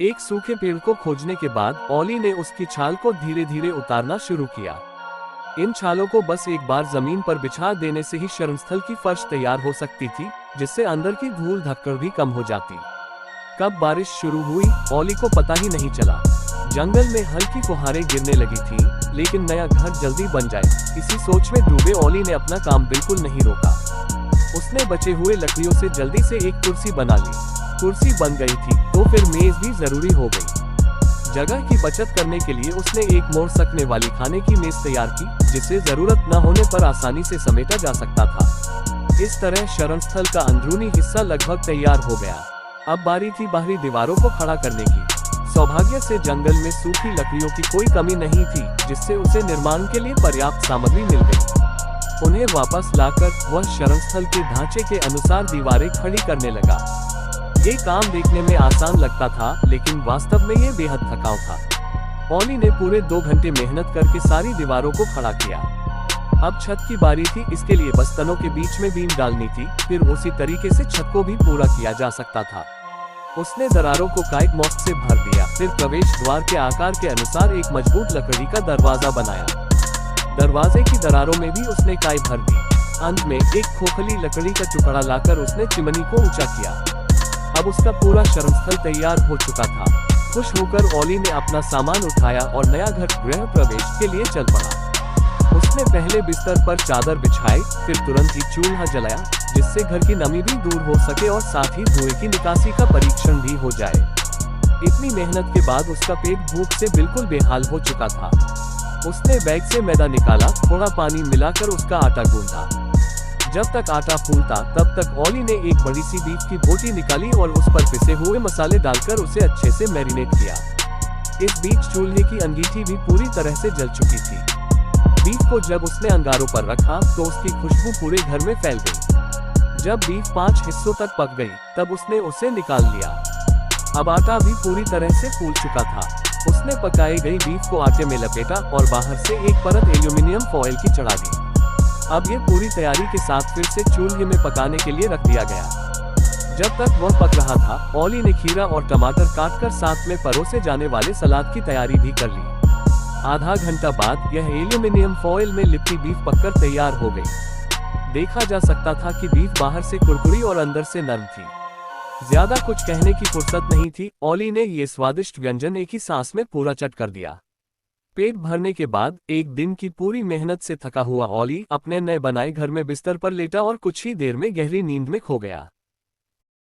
एक सूखे पेड़ को खोजने के बाद ओली ने उसकी छाल को धीरे धीरे उतारना शुरू किया। इन छालों को बस एक बार जमीन पर बिछा देने से ही शरणस्थल की फर्श तैयार हो सकती थी, जिससे अंदर की धूल धक्कड़ भी कम हो जाती। कब बारिश शुरू हुई, ओली को पता ही नहीं चला। जंगल में हल्की फुहारें गिरने लगी थी, लेकिन नया घर जल्दी बन जाए, इसी सोच में डूबे ओली ने अपना काम बिल्कुल नहीं रोका। उसने बचे हुए लकड़ियों से जल्दी से एक कुर्सी बना ली। कुर्सी बन गई थी तो फिर मेज भी जरूरी हो गई। जगह की बचत करने के लिए उसने एक मोड़ सकने वाली खाने की मेज तैयार की, जिसे जरूरत न होने पर आसानी से समेटा जा सकता था। इस तरह शरणस्थल का अंदरूनी हिस्सा लगभग तैयार हो गया। अब बारी थी बाहरी दीवारों को खड़ा करने की। सौभाग्य से जंगल में सूखी लकड़ियों की कोई कमी नहीं थी, जिससे उसे निर्माण के लिए पर्याप्त सामग्री मिल गई। उन्हें वापस लाकर वह शरणस्थल के ढांचे के अनुसार दीवारें खड़ी करने लगा। ये काम देखने में आसान लगता था, लेकिन वास्तव में ये बेहद थकाऊ था। ओली ने पूरे 2 घंटे मेहनत करके सारी दीवारों को खड़ा किया। अब छत की बारी थी। इसके लिए बस तनों के बीच में बीम डालनी थी, फिर उसी तरीके से छत को भी पूरा किया जा सकता था। उसने दरारों को काइट मोस्ट से भर दिया, फिर प्रवेश द्वार के आकार के अनुसार एक मजबूत लकड़ी का दरवाजा बनाया। दरवाजे की दरारों में भी उसने काई भर दी। अंत में एक खोखली लकड़ी का टुकड़ा लाकर उसने चिमनी को ऊंचा किया। अब उसका पूरा शरणस्थल तैयार हो चुका था। खुश होकर ओली ने अपना सामान उठाया और नया घर गृह प्रवेश के लिए चल पड़ा। उसने पहले बिस्तर पर चादर बिछाई, फिर तुरंत ही चूल्हा जलाया, जिससे घर की नमी भी दूर हो सके और साथ ही धुएं की निकासी का परीक्षण भी हो जाए। इतनी मेहनत के बाद उसका पेट भूख से बिल्कुल बेहाल हो चुका था। उसने बैग से मैदा निकाला, थोड़ा पानी मिलाकर उसका आटा गूंथा। जब तक आटा फूलता तब तक ओली ने एक बड़ी सी बीफ की बोटी निकाली और उस पर पिसे हुए मसाले डालकर उसे अच्छे से मैरिनेट किया। इस बीच चूल्हे की अंगीठी भी पूरी तरह से जल चुकी थी। बीफ को जब उसने अंगारों पर रखा तो उसकी खुशबू पूरे घर में फैल गई। जब बीफ 5 हिस्सों तक पक गई तब उसने उसे निकाल लिया। अब आटा भी पूरी तरह से फूल चुका था। उसने पकाई गई बीफ को आटे में लपेटा और बाहर से एक परत एल्यूमिनियम फॉइल की चढ़ा दी। अब ये पूरी तैयारी के साथ फिर से चूल्हे में पकाने के लिए रख दिया गया। जब तक वह पक रहा था, ओली ने खीरा और टमाटर काटकर साथ में परोसे जाने वाले सलाद की तैयारी भी कर ली। आधा घंटा बाद यह एल्यूमिनियम फॉइल में लिपटी बीफ पककर तैयार हो गई। देखा जा सकता था कि बीफ बाहर से कुरकुरी और अंदर से नरम थी। ज्यादा कुछ कहने की फुर्सत नहीं थी। ओली ने ये स्वादिष्ट व्यंजन एक ही सांस में पूरा चट कर दिया। पेट भरने के बाद एक दिन की पूरी मेहनत से थका हुआ ओली अपने नए बनाए घर में बिस्तर पर लेटा और कुछ ही देर में गहरी नींद में खो गया।